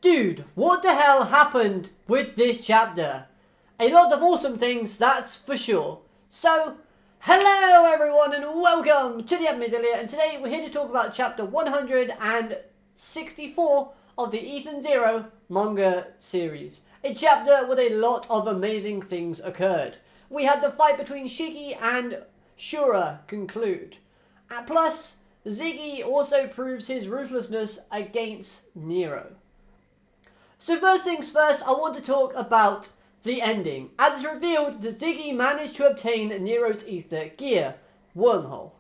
Dude, what the hell happened with this chapter? A lot of awesome things, that's for sure. So, hello everyone and welcome to the Admittedly, and today we're here to talk about chapter 164 of the Ethan Zero manga series. A chapter with a lot of amazing things occurred. We had the fight between Shiki and Shura conclude. And plus, Ziggy also proves his ruthlessness against Nero. So first things first, I want to talk about the ending. As it's revealed that Ziggy managed to obtain Nero's ether gear, Wormhole.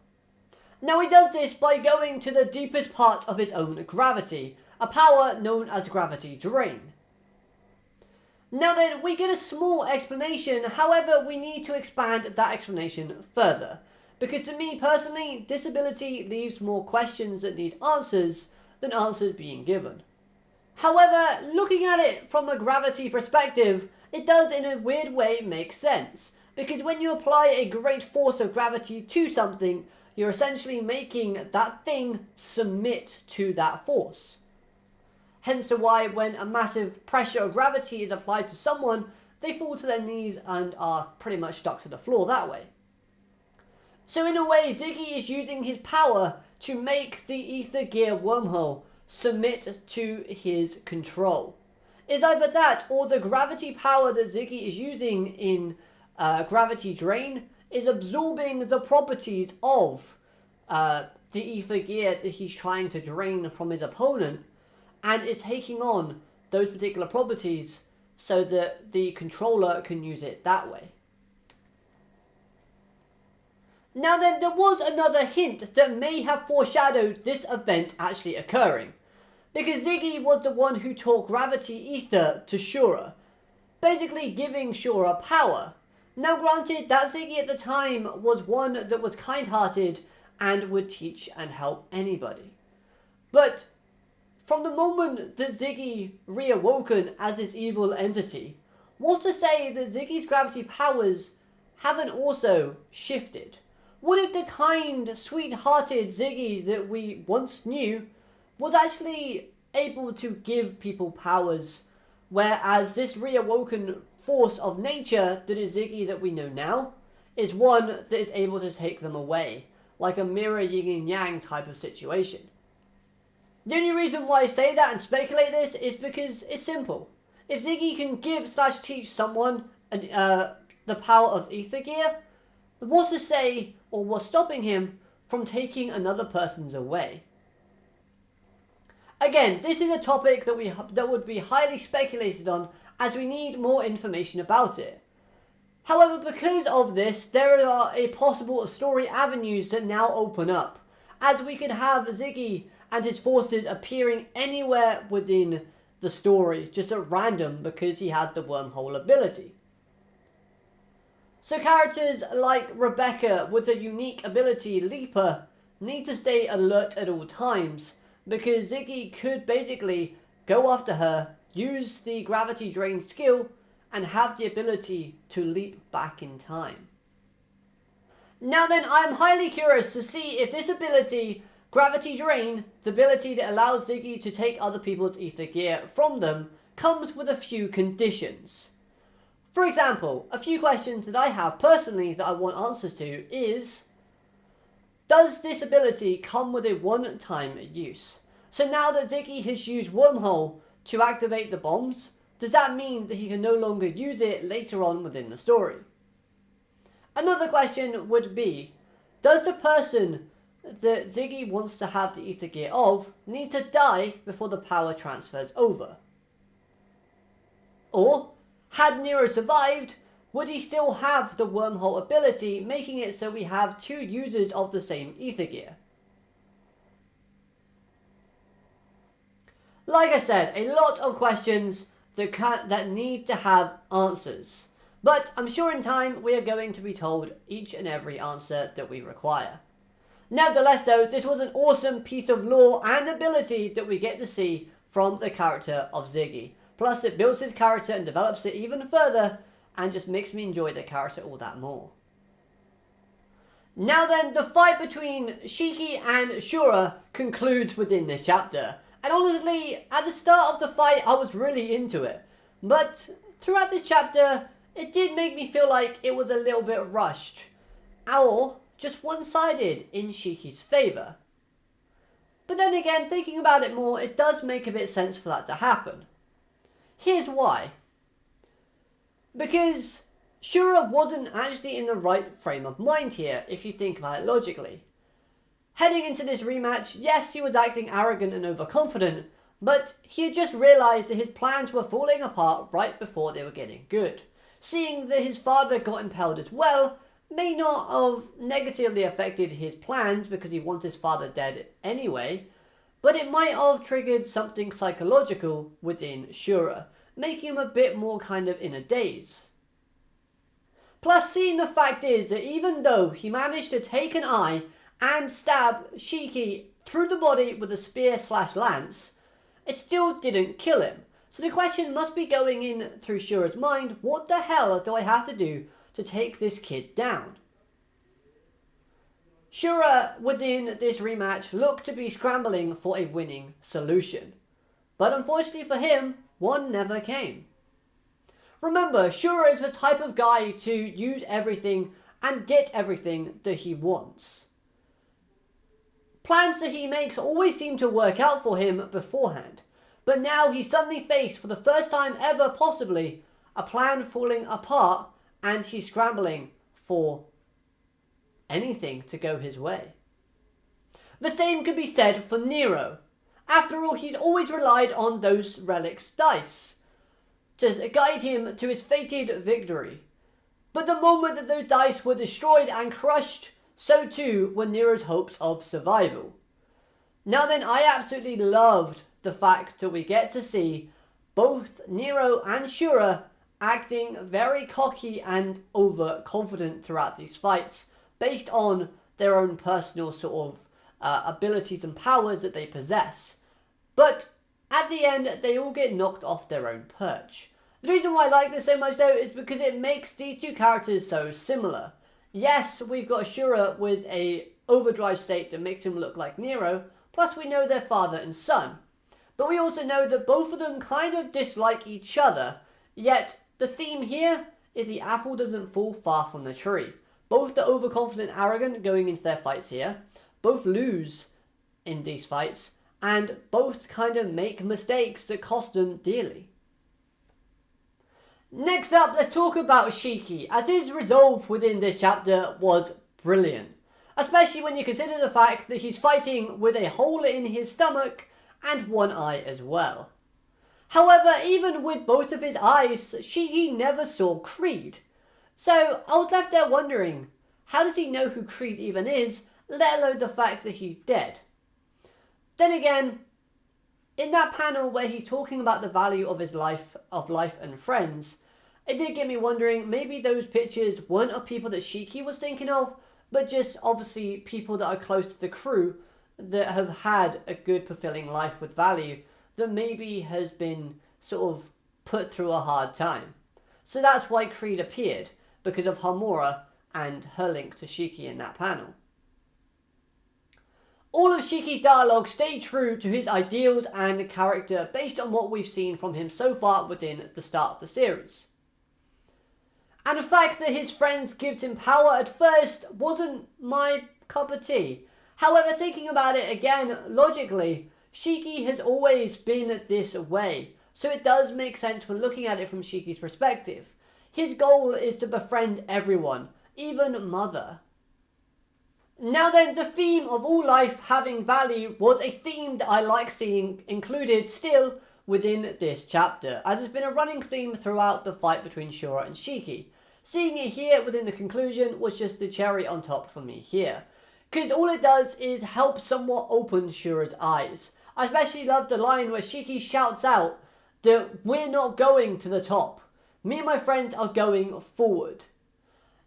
Now he does this by going to the deepest part of his own gravity, a power known as gravity drain. Now then, we get a small explanation, however we need to expand that explanation further. Because to me personally, this ability leaves more questions that need answers than answers being given. However, looking at it from a gravity perspective, it does in a weird way make sense. Because when you apply a great force of gravity to something, you're essentially making that thing submit to that force. Hence why when a massive pressure of gravity is applied to someone, they fall to their knees and are pretty much stuck to the floor that way. So in a way, Ziggy is using his power to make the ether gear Wormhole submit to his control. It's either that or the gravity power that Ziggy is using in Gravity Drain is absorbing the properties of the ether gear that he's trying to drain from his opponent, and is taking on those particular properties so that the controller can use it that way. Now then, there was another hint that may have foreshadowed this event actually occurring. Because Ziggy was the one who taught gravity ether to Shura, basically giving Shura power. Now granted, that Ziggy at the time was one that was kind-hearted and would teach and help anybody. But from the moment that Ziggy reawoken as this evil entity, what's to say that Ziggy's gravity powers haven't also shifted? What if the kind, sweet-hearted Ziggy that we once knew was actually able to give people powers, whereas this reawoken force of nature that is Ziggy that we know now is one that is able to take them away, like a mirror yin and yang type of situation. The only reason why I say that and speculate this is because it's simple. If Ziggy can give/teach someone the power of ether gear, what's to say or what's stopping him from taking another person's away? Again, this is a topic that would be highly speculated on, as we need more information about it. However, because of this, there are a possible story avenues that now open up, as we could have Ziggy and his forces appearing anywhere within the story, just at random because he had the wormhole ability. So characters like Rebecca with the unique ability Leaper need to stay alert at all times, because Ziggy could basically go after her, use the gravity drain skill, and have the ability to leap back in time. Now then, I am highly curious to see if this ability, Gravity Drain, the ability that allows Ziggy to take other people's ether gear from them, comes with a few conditions. For example, a few questions that I have personally that I want answers to is, does this ability come with a one-time use? So now that Ziggy has used Wormhole to activate the bombs, does that mean that he can no longer use it later on within the story? Another question would be, does the person that Ziggy wants to have the ether gear of need to die before the power transfers over? Or, had Nero survived, would he still have the wormhole ability, making it so we have two users of the same ether gear? Like I said, a lot of questions that need to have answers. But I'm sure in time we are going to be told each and every answer that we require. Nevertheless though, this was an awesome piece of lore and ability that we get to see from the character of Ziggy. Plus it builds his character and develops it even further, and just makes me enjoy the character all that more. Now then, the fight between Shiki and Shura concludes within this chapter, And honestly, at the start of the fight, I was really into it. But throughout this chapter, it did make me feel like it was a little bit rushed. Or just one-sided in Shiki's favour. But then again, thinking about it more, it does make a bit of sense for that to happen. Here's why. Because Shura wasn't actually in the right frame of mind here, if you think about it logically. Heading into this rematch, yes, he was acting arrogant and overconfident, but he had just realised that his plans were falling apart right before they were getting good. Seeing that his father got impaled as well may not have negatively affected his plans because he wants his father dead anyway, but it might have triggered something psychological within Shura, making him a bit more kind of in a daze. Plus, seeing the fact is that even though he managed to take an eye and stab Shiki through the body with a spear/lance, it still didn't kill him. So the question must be going in through Shura's mind, what the hell do I have to do to take this kid down? Shura, within this rematch, looked to be scrambling for a winning solution. But unfortunately for him, one never came. Remember, Shura is the type of guy to use everything and get everything that he wants. Plans that he makes always seem to work out for him beforehand, but now he's suddenly faced, for the first time ever possibly, a plan falling apart and he's scrambling for anything to go his way. The same could be said for Nero. After all, he's always relied on those relics dice to guide him to his fated victory. But the moment that those dice were destroyed and crushed, so too were Nero's hopes of survival. Now then, I absolutely loved the fact that we get to see both Nero and Shura acting very cocky and overconfident throughout these fights, based on their own personal sort of abilities and powers that they possess. But at the end, they all get knocked off their own perch. The reason why I like this so much though is because it makes these two characters so similar. Yes, we've got Shura with a overdrive state that makes him look like Nero, plus we know they're father and son. But we also know that both of them kind of dislike each other, yet the theme here is the apple doesn't fall far from the tree. Both are overconfident, arrogant going into their fights here, both lose in these fights, and both kind of make mistakes that cost them dearly. Next up, let's talk about Shiki, as his resolve within this chapter was brilliant. Especially when you consider the fact that he's fighting with a hole in his stomach and one eye as well. However, even with both of his eyes, Shiki never saw Creed. So I was left there wondering, how does he know who Creed even is, let alone the fact that he's dead? Then again, in that panel where he's talking about the value of his life and friends, it did get me wondering, maybe those pictures weren't of people that Shiki was thinking of, but just obviously people that are close to the crew that have had a good fulfilling life with value that maybe has been sort of put through a hard time. So that's why Creed appeared, because of Hamura and her link to Shiki in that panel. All of Shiki's dialogue stayed true to his ideals and character based on what we've seen from him so far within the start of the series. And the fact that his friends gives him power at first wasn't my cup of tea. However, thinking about it again, logically, Shiki has always been this way, so it does make sense when looking at it from Shiki's perspective. His goal is to befriend everyone, even Mother. Now then, the theme of all life having value was a theme that I like seeing included still within this chapter, as it's been a running theme throughout the fight between Shura and Shiki. Seeing it here within the conclusion was just the cherry on top for me here, because all it does is help somewhat open Shura's eyes. I especially love the line where Shiki shouts out that we're not going to the top. Me and my friends are going forward.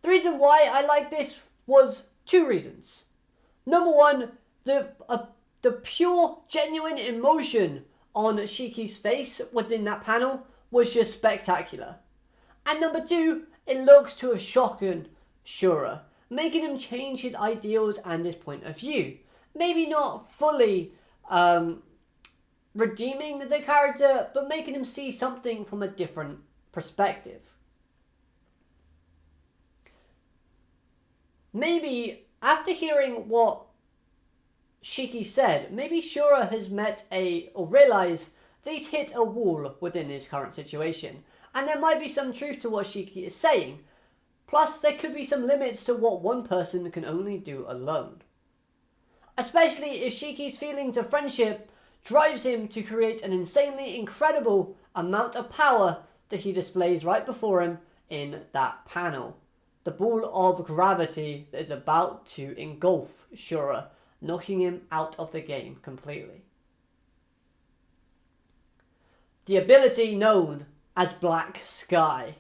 The reason why I like this was two reasons. Number one, the pure, genuine emotion on Shiki's face within that panel was just spectacular. And number two, it looks to have shocked Shura, making him change his ideals and his point of view. Maybe not fully redeeming the character, but making him see something from a different perspective. Maybe, after hearing what Shiki said, maybe Shura has realised that he's hit a wall within his current situation, and there might be some truth to what Shiki is saying. Plus, there could be some limits to what one person can only do alone. Especially if Shiki's feelings of friendship drives him to create an insanely incredible amount of power that he displays right before him in that panel. The ball of gravity that is about to engulf Shura, knocking him out of the game completely. The ability known as Black Sky.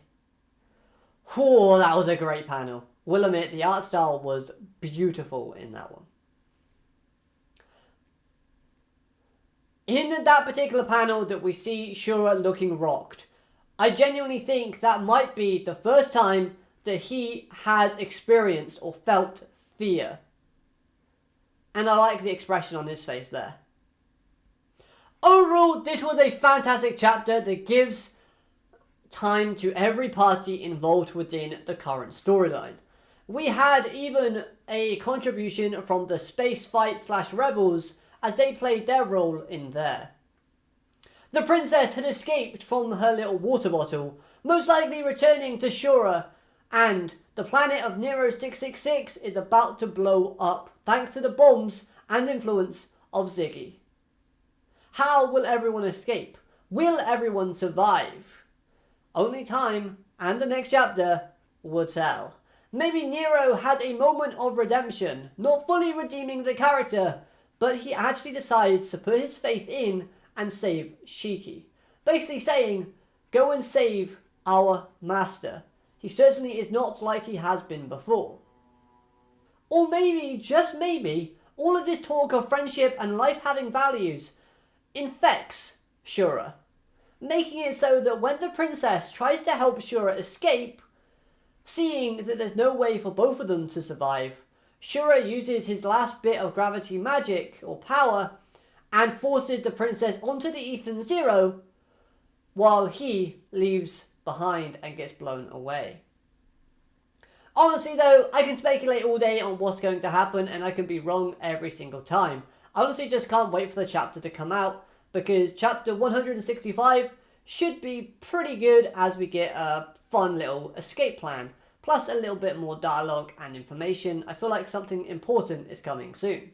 Oh, that was a great panel. Will admit, the art style was beautiful in that one. In that particular panel that we see Shura looking rocked, I genuinely think that might be the first time that he has experienced or felt fear. And I like the expression on his face there. Overall, this was a fantastic chapter that gives time to every party involved within the current storyline. We had even a contribution from the Space Fight / Rebels as they played their role in there. The princess had escaped from her little water bottle, most likely returning to Shura, and the planet of Nero 666 is about to blow up thanks to the bombs and influence of Ziggy. How will everyone escape? Will everyone survive? Only time and the next chapter will tell. Maybe Nero had a moment of redemption, not fully redeeming the character, but he actually decides to put his faith in and save Shiki. Basically saying, go and save our master. He certainly is not like he has been before. Or maybe, just maybe, all of this talk of friendship and life having values infects Shura, making it so that when the princess tries to help Shura escape, seeing that there's no way for both of them to survive, Shura uses his last bit of gravity magic or power and forces the princess onto the Ethan Zero while he leaves behind and gets blown away. Honestly though, I can speculate all day on what's going to happen and I can be wrong every single time. I honestly just can't wait for the chapter to come out because chapter 165 should be pretty good as we get a fun little escape plan, plus a little bit more dialogue and information. I feel like something important is coming soon.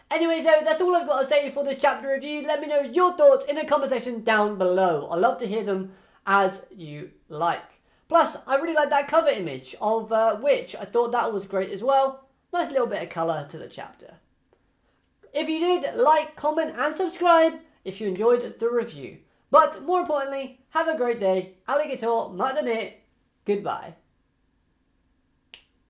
Anyways though, that's all I've got to say for this chapter review. Let me know your thoughts in the comment section down below. I love to hear them as you like. Plus, I really like that cover image of Witch. I thought that was great as well. Nice little bit of colour to the chapter. If you did, like, comment and subscribe if you enjoyed the review. But more importantly, have a great day. Alligator, Madane, goodbye.